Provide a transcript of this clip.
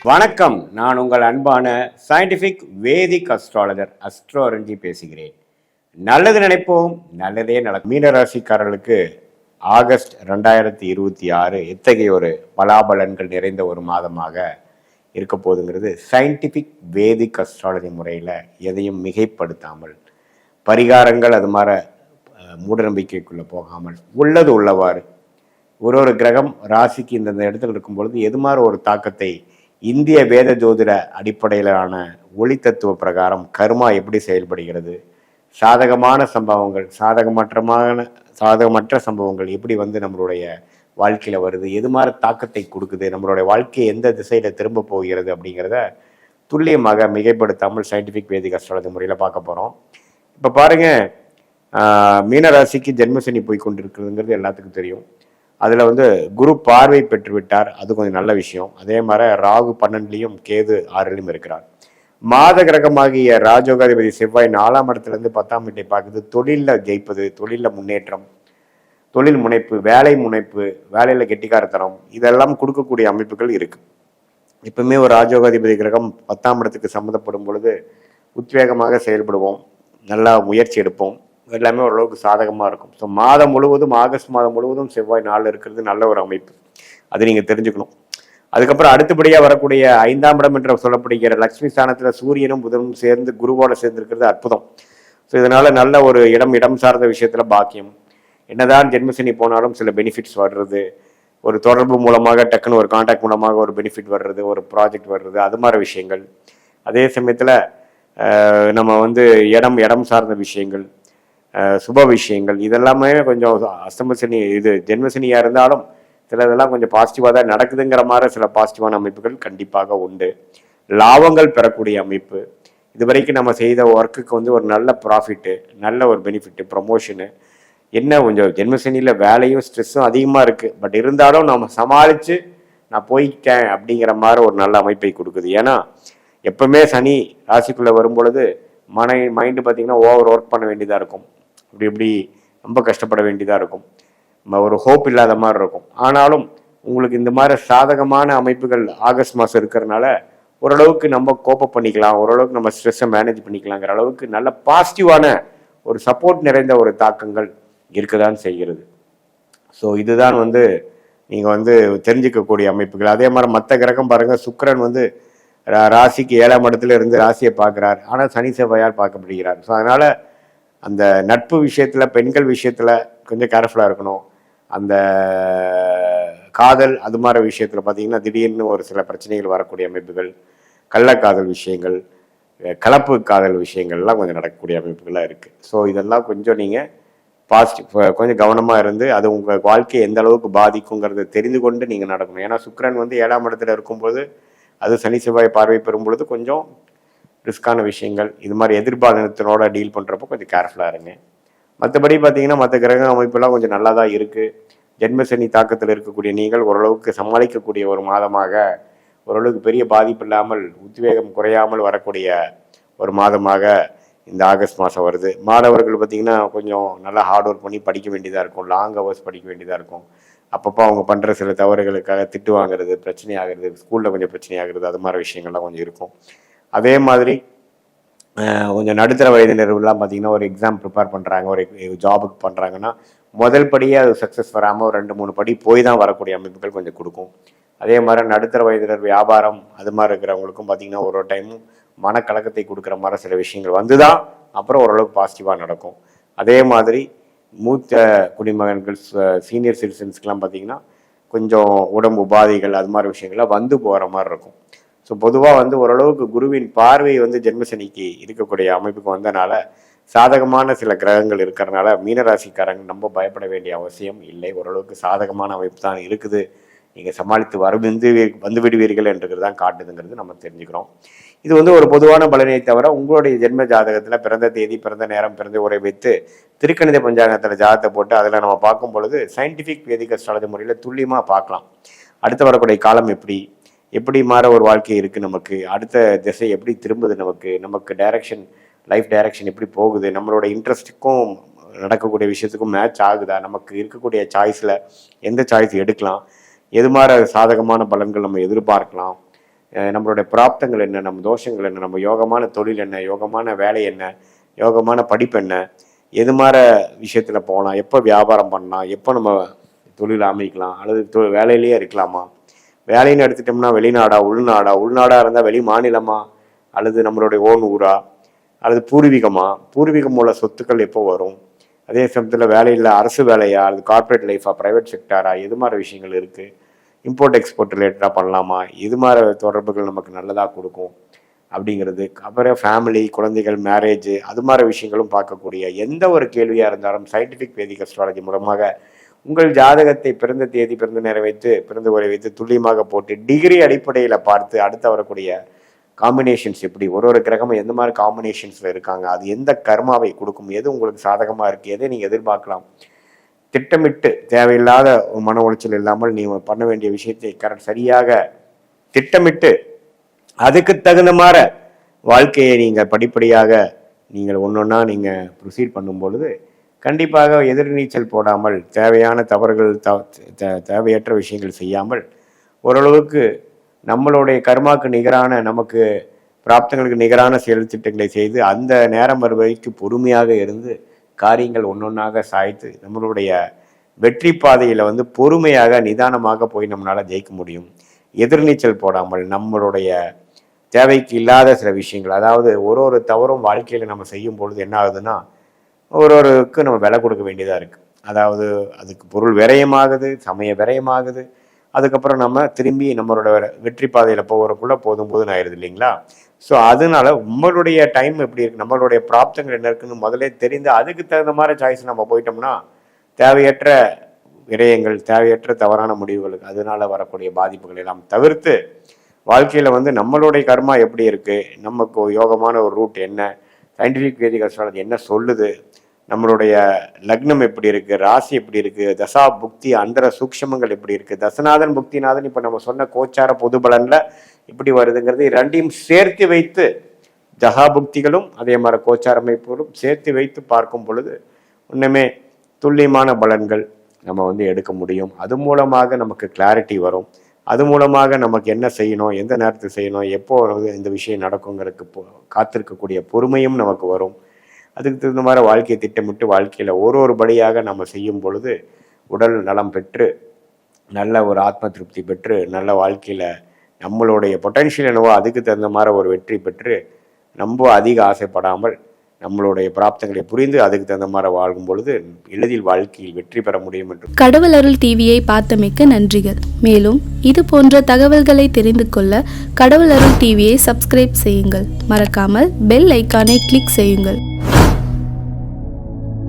வணக்கம். நான் உங்கள் அன்பான சயின்டிஃபிக் வேதிக் அஸ்ட்ராலஜர் அஸ்ட்ரோரஞ்சி பேசுகிறேன். நல்லது நினைப்போம், நல்லதே நடக்கும். மீனராசிக்காரர்களுக்கு ஆகஸ்ட் 2026 எத்தகைய ஒரு பலாபலன்கள் நிறைந்த ஒரு மாதமாக இருக்க போகுதுங்கிறது சயின்டிஃபிக் வேதிக் அஸ்ட்ராலஜி முறையில் எதையும் மிகைப்படுத்தாமல், பரிகாரங்கள் அது மாதிரி மூடநம்பிக்கைக்குள்ளே போகாமல், உள்ளது உள்ளவாறு ஒரு கிரகம் ராசிக்கு இந்த இடத்துல இருக்கும்பொழுது எது மாதிரி ஒரு தாக்கத்தை இந்திய வேத ஜோதிட அடிப்படையிலான ஒளி தத்துவ பிரகாரம் கர்மா எப்படி செயல்படுகிறது, சாதகமான சம்பவங்கள் சாதகமற்ற சம்பவங்கள் எப்படி நம்மளுடைய வாழ்க்கையில் வருது, எது மாதிரி தாக்கத்தை கொடுக்குது, நம்மளுடைய வாழ்க்கையை எந்த திசையில் திரும்ப போகிறது அப்படிங்கிறத துல்லியமாக மிகைப்படுத்தாமல் சயின்டிஃபிக் வேதிக் அஸ்ட்ராலஜி முறையில் பார்க்க போகிறோம். இப்போ பாருங்கள், மீனராசிக்கு ஜென்மசனி போய் கொண்டிருக்கிறதுங்கிறது எல்லாத்துக்கும் தெரியும். அதில் குரு பார்வை பெற்று விட்டார், அது கொஞ்சம் நல்ல விஷயம். அதே மாதிரி ராகு 12லையும் கேது 6லையும் இருக்கிறார். மாத கிரகமாகிய ராஜோகாதிபதி செவ்வாய் 4ஆம் இடத்துலேருந்து 10ஆம் வீட்டை பார்க்குது. தொழிலில் ஜெயிப்பது, தொழிலில் முன்னேற்றம், தொழில் முனைப்பு, வேலை முனைப்பு, வேலையில் கெட்டிக்காரத்தனம், இதெல்லாம் கொடுக்கக்கூடிய அமைப்புகள் இருக்கு. எப்பவுமே ஒரு ராஜோகாதிபதி கிரகம் 10ஆம் இடத்துக்கு சம்மந்தப்படும் பொழுது உத்வேகமாக செயல்படுவோம், நல்லா முயற்சி எடுப்போம், எல்லாமே ஓரளவுக்கு சாதகமாக இருக்கும். ஸோ மாதம் முழுவதும், ஆகஸ்ட் மாதம் முழுவதும் செவ்வாய் 4 இருக்கிறது நல்ல ஒரு அமைப்பு, அது நீங்கள் தெரிஞ்சுக்கணும். அதுக்கப்புறம் அடுத்தபடியாக வரக்கூடிய 5ஆம் இடம் என்று சொல்லப்படுகிற லக்ஷ்மி ஸ்தானத்தில் சூரியனும் புதனும் சேர்ந்து குருவோட சேர்ந்துருக்கிறது அற்புதம். ஸோ இதனால நல்ல ஒரு இடம் சார்ந்த விஷயத்தில் பாக்கியம். என்னதான் ஜென்மசனி போனாலும் சில பெனிஃபிட்ஸ் வர்றது, ஒரு தொடர்பு மூலமாக டக்குன்னு ஒரு கான்டாக்ட் மூலமாக ஒரு பெனிஃபிட் வர்றது, ஒரு ப்ராஜெக்ட் வர்றது, அது மாதிரி விஷயங்கள். அதே சமயத்தில் நம்ம இடம் சார்ந்த விஷயங்கள், சுப விஷயங்கள், இதெல்லாமே கொஞ்சம் அஸ்தமசனி ஜென்மசனியாக இருந்தாலும் சிலதெல்லாம் கொஞ்சம் பாசிட்டிவாக தான் நடக்குதுங்கிற மாதிரி சில பாசிட்டிவான அமைப்புகள் கண்டிப்பாக உண்டு. லாபங்கள் பெறக்கூடிய அமைப்பு, இதுவரைக்கும் நம்ம செய்த ஒர்க்குக்கு ஒரு நல்ல ப்ராஃபிட்டு, நல்ல ஒரு பெனிஃபிட்டு, ப்ரமோஷனு. என்ன கொஞ்சம் ஜென்மசனியில் வேலையும் ஸ்ட்ரெஸ்ஸும் அதிகமாக இருக்குது, பட் இருந்தாலும் நம்ம சமாளித்து நான் போய்ட்டேன் அப்படிங்கிற மாதிரி ஒரு நல்ல அமைப்பை கொடுக்குது. ஏன்னா எப்பவுமே சனி ராசிக்குள்ளே வரும்பொழுது மைண்டு பார்த்திங்கன்னா ஓவர் ஒர்க் பண்ண வேண்டியதாக இருக்கும், இப்படி ரொம்ப கஷ்டப்பட வேண்டியதாக இருக்கும், ஒரு ஹோப் இல்லாத மாதிரி இருக்கும். ஆனாலும் உங்களுக்கு இந்த மாதிரி சாதகமான அமைப்புகள் ஆகஸ்ட் மாதம் இருக்கிறதுனால ஓரளவுக்கு நம்ம கோப்பப் பண்ணிக்கலாம், ஓரளவுக்கு நம்ம ஸ்ட்ரெஸ்ஸை மேனேஜ் பண்ணிக்கலாங்கிற அளவுக்கு நல்ல பாசிட்டிவான ஒரு சப்போர்ட் நிறைந்த ஒரு தாக்கங்கள் இருக்கதான் செய்கிறது. ஸோ இதுதான் நீங்கள் தெரிஞ்சுக்கக்கூடிய அமைப்புகள். அதே மாதிரி மற்ற கிரகம் பாருங்கள், சுக்கிரன் ராசிக்கு 7ஆம் இடத்துல இருந்து ராசியை பார்க்குறார், ஆனால் சனி செவ்வாயால் பார்க்கப்படுகிறார். ஸோ அதனால் அந்த நட்பு விஷயத்தில், பெண்கள் விஷயத்தில் கொஞ்சம் கேர்ஃபுல்லாக இருக்கணும். அந்த காதல் அது மாதிரி விஷயத்தில் பார்த்தீங்கன்னா திடீர்னு ஒரு சில பிரச்சனைகள் வரக்கூடிய அமைப்புகள், கள்ளக்காதல் விஷயங்கள், கலப்பு காதல் விஷயங்கள்லாம் கொஞ்சம் நடக்கக்கூடிய அமைப்புகளாக இருக்குது. ஸோ இதெல்லாம் கொஞ்சம் நீங்கள் கொஞ்சம் கவனமாக இருந்து அது உங்கள் வாழ்க்கையை எந்த அளவுக்கு பாதிக்குங்கிறத தெரிந்து கொண்டு நீங்கள் நடக்கணும். ஏன்னா சுக்கிரன் 7ஆம் இடத்துல இருக்கும்போது அது சனி செவ்வாய் பார்வை பெறும் பொழுது கொஞ்சம் ரிஸ்கான விஷயங்கள், இது மாதிரி எதிர்பாலினத்தினோட டீல் பண்ணுறப்போ கொஞ்சம் கேர்ஃபுல்லாக இருங்க. மற்றபடி பார்த்தீங்கன்னா மற்ற கிரக அமைப்பெல்லாம் கொஞ்சம் நல்லா தான் இருக்குது. ஜென்மசனி தாக்கத்தில் இருக்கக்கூடிய நீங்கள் ஓரளவுக்கு சமாளிக்கக்கூடிய ஒரு மாதமாக, ஓரளவுக்கு பெரிய பாதிப்பு இல்லாமல், உத்வேகம் குறையாமல் வரக்கூடிய ஒரு மாதமாக இந்த ஆகஸ்ட் மாதம் வருது. மாணவர்கள் பார்த்திங்கன்னா கொஞ்சம் நல்லா ஹார்ட் ஒர்க் பண்ணி படிக்க வேண்டியதாக இருக்கும், லாங் ஹவர்ஸ் படிக்க வேண்டியதாக இருக்கும். அப்பப்போ அவங்க பண்ணுற சில தவறுகளுக்காக திட்டு வாங்குறது, பிரச்சனை ஆகிறது, ஸ்கூலில் கொஞ்சம் பிரச்சனை ஆகுறது, அது மாதிரி விஷயங்கள்லாம் கொஞ்சம் இருக்கும். அதே மாதிரி கொஞ்சம் நடுத்தர வயதினர்கள்லாம் பார்த்திங்கன்னா ஒரு எக்ஸாம் ப்ரிப்பேர் பண்ணுறாங்க, ஒரு ஜாபுக்கு பண்ணுறாங்கன்னா முதல் படியே அது சக்ஸஸ் வராமல் ஒரு 2-3 படி போய் தான் வரக்கூடிய அமைப்புகள் கொஞ்சம் கொடுக்கும். அதே மாதிரி நடுத்தர வயதினர் வியாபாரம் அது மாதிரி இருக்கிறவங்களுக்கும் பார்த்திங்கன்னா ஒரு டைமும் மனக்கலக்கத்தை கொடுக்குற மாதிரி சில விஷயங்கள் தான் அப்புறம் ஓரளவுக்கு பாசிட்டிவாக நடக்கும். அதே மாதிரி மூத்த குடிமகன்கள், சீனியர் சிட்டிசன்ஸ்க்கெலாம் பார்த்திங்கன்னா கொஞ்சம் உடம்பு உபாதைகள் அது மாதிரி விஷயங்கள்லாம் போகிற மாதிரி இருக்கும். ஸோ பொதுவாக ஓரளவுக்கு குருவின் பார்வை ஜென்மசனிக்கு இருக்கக்கூடிய அமைப்புக்கு வந்தனால சாதகமான சில கிரகங்கள் இருக்கிறனால மீனராசிக்காரங்க ரொம்ப பயப்பட வேண்டிய அவசியம் இல்லை. ஓரளவுக்கு சாதகமான அமைப்பு தான் இருக்குது, நீங்கள் சமாளித்து வந்து விடுவீர்கள் என்றது தான் காட்டுதுங்கிறது நம்ம தெரிஞ்சுக்கிறோம். இது ஒரு பொதுவான பலனை தவிர உங்களுடைய ஜென்ம ஜாதகத்தில் பிறந்த தேதி, பிறந்த நேரம், பிறந்த உரை வைத்து திருக்கணித பஞ்சாங்கத்தில் ஜாதகத்தை போட்டு அதில் நம்ம பார்க்கும் பொழுது சயின்டிஃபிக் வேதிக் அஸ்ட்ராலஜி முறையில் துல்லியமாக பார்க்கலாம். அடுத்து வரக்கூடிய காலம் எப்படி மாற ஒரு வாழ்க்கை இருக்குது, நமக்கு அடுத்த திசை எப்படி திரும்புது, நமக்கு டைரக்ஷன், லைஃப் டைரக்ஷன் எப்படி போகுது, நம்மளோட இன்ட்ரெஸ்ட்டுக்கும் நடக்கக்கூடிய விஷயத்துக்கும் மேட்ச் ஆகுதா, நமக்கு இருக்கக்கூடிய சாய்ஸில் எந்த சாய்ஸ் எடுக்கலாம், எது மாதிரி சாதகமான பலன்கள் நம்ம எதிர்பார்க்கலாம், நம்மளுடைய பிராப்தங்கள் என்ன, நம்ம தோஷங்கள் என்ன, நம்ம யோகமான தொழில் என்ன, யோகமான வேலை என்ன, யோகமான படிப்பு என்ன, எது மாதிரி விஷயத்தில் போகலாம், எப்போ வியாபாரம் பண்ணலாம், எப்போ நம்ம தொழில் அமைக்கலாம், அல்லது வேலையிலேயே இருக்கலாமா, வேலைன்னு எடுத்துட்டோம்னா வெளிநாடா உள்நாடாக இருந்தால் வெளி மாநிலமா, அல்லது நம்மளுடைய ஓன் ஊரா, அல்லது பூர்வீகம் உள்ள சொத்துக்கள் எப்போ வரும், அதே சமயத்தில் வேலையில் அரசு வேலையா, அல்லது கார்ப்பரேட் லைஃபா, ப்ரைவேட் செக்டாரா, இது மாதிரி விஷயங்கள் இருக்குது. இம்போர்ட் எக்ஸ்போர்ட் ரிலேட்டடாக பண்ணலாமா, இது மாதிரி தொடர்புகள் நமக்கு நல்லதாக கொடுக்கும் அப்படிங்கிறது. அப்புறம் ஃபேமிலி, குழந்தைகள், மேரேஜ், அது மாதிரி விஷயங்களும் பார்க்கக்கூடிய எந்த ஒரு கேள்வியாக இருந்தாலும் சயின்டிஃபிக் வேதிக் அஸ்ட்ராலஜி மூலமாக உங்கள் ஜாதகத்தை பிறந்த தேதி, பிறந்த நேரம் வைத்து, பிறந்த உரை வைத்து துல்லியமாக போட்டு டிகிரி அடிப்படையில் பார்த்து அடுத்து வரக்கூடிய காம்பினேஷன்ஸ் எப்படி, ஒரு கிரகமும் எந்த மாதிரி காம்பினேஷன்ஸில் இருக்காங்க, அது எந்த கர்மாவை கொடுக்கும், எது உங்களுக்கு சாதகமாக இருக்குது, எதை நீங்கள் எதிர்பார்க்கலாம், திட்டமிட்டு தேவையில்லாத மன உளைச்சல் இல்லாமல் நீங்கள் பண்ண வேண்டிய விஷயத்தை சரியாக திட்டமிட்டு அதுக்கு தகுந்த மாதிரி வாழ்க்கையை நீங்கள் படிப்படியாக நீங்கள் ஒன்றொன்னா நீங்கள் ப்ரொசீட் பண்ணும் பொழுது கண்டிப்பாக எதிர்நீச்சல் போடாமல் தேவையான தவறுகள் தேவையற்ற விஷயங்கள் செய்யாமல் ஓரளவுக்கு நம்மளுடைய கர்மாவுக்கு நிகரான, நமக்கு பிராப்தங்களுக்கு நிகரான செயல் திட்டங்களை செய்து அந்த நேரம் வருவதற்கு பொறுமையாக இருந்து காரியங்கள் ஒன்றொன்றாக சாய்த்து நம்மளுடைய வெற்றி பாதையில் பொறுமையாக நிதானமாக போய் நம்மளால் ஜெயிக்க முடியும். எதிர்நீச்சல் போடாமல் நம்மளுடைய தேவைக்கு இல்லாத சில விஷயங்கள், அதாவது ஒரு தவறும் வாழ்க்கையில் நம்ம செய்யும் பொழுது என்ன ஆகுதுன்னா ஒருவருக்கு நம்ம விலை கொடுக்க வேண்டியதாக இருக்குது. அதாவது அதுக்கு பொருள் விரயமாகுது, சமய விரயமாகுது. அதுக்கப்புறம் நம்ம திரும்பி நம்மளோட வெற்றி பாதையில் போகிறக்குள்ளே போதும் ஆயிடுது இல்லைங்களா? ஸோ அதனால உங்களுடைய டைம் எப்படி இருக்குது, நம்மளுடைய பிராப்தங்கள் என்ன இருக்குன்னு முதலே தெரிந்து அதுக்கு தகுந்த மாதிரி சாய்ஸ் நம்ம போயிட்டோம்னா தேவையற்ற விரயங்கள், தேவையற்ற தவறான முடிவுகளுக்கு அதனால வரக்கூடிய பாதிப்புகள் எல்லாம் தவிர்த்து வாழ்க்கையில் நம்மளுடைய கர்மா எப்படி இருக்குது, நமக்கு யோகமான ஒரு ரூட் என்ன, சயின்டிஃபிக் வேதிக் அஸ்ட்ராலஜி என்ன சொல்லுது, நம்மளுடைய லக்னம் எப்படி இருக்குது, ராசி எப்படி இருக்குது, தசா புக்தி அந்தர சூக்ஷமங்கள் எப்படி இருக்குது, தசநாதன் புக்திநாதன் இப்போ நம்ம சொன்ன கோச்சார பொது பலனில் இப்படி வருதுங்கிறது ரெண்டையும் சேர்த்து வைத்து ஜகா புக்திகளும் அதே மாதிரி கோச்சார அமைப்புகளும் சேர்த்து வைத்து பார்க்கும் பொழுது இன்னுமே துல்லியமான பலன்கள் நம்ம எடுக்க முடியும். அது மூலமாக நமக்கு கிளாரிட்டி வரும். அது மூலமாக நமக்கு என்ன செய்யணும், எந்த நேரத்தில் செய்யணும், எப்போ இந்த விஷயம் நடக்குங்கிறதுக்கு காத்திருக்கக்கூடிய பொறுமையும் நமக்கு வரும். அதுக்கு தகுந்த மாதிரி வாழ்க்கையை திட்டமிட்டு வாழ்க்கையில் ஒரு படியாக நம்ம செய்யும் பொழுது உடல் நலம் பெற்று நல்ல ஒரு ஆத்ம திருப்தி பெற்று நல்ல வாழ்க்கையில் நம்மளுடைய பொட்டன்ஷியல் என்னவோ அதுக்கு தகுந்த மாதிரி ஒரு வெற்றி பெற்று ரொம்ப அதிக ஆசைப்படாமல் நம்மளுடைய பிராப்தங்களை புரிந்து அதுக்கு தகுந்த மாதிரி வாழும் பொழுது எளிதில் வாழ்க்கையில் வெற்றி பெற முடியும் என்று. கடவுள் அருள் டிவியை பார்த்தமைக்க நன்றிகள். மேலும் இது போன்ற தகவல்களை தெரிந்து கொள்ள கடவுள் அருள் டிவியை சப்ஸ்கிரைப் செய்யுங்கள். மறக்காமல் பெல் ஐக்கானை கிளிக் செய்யுங்கள்.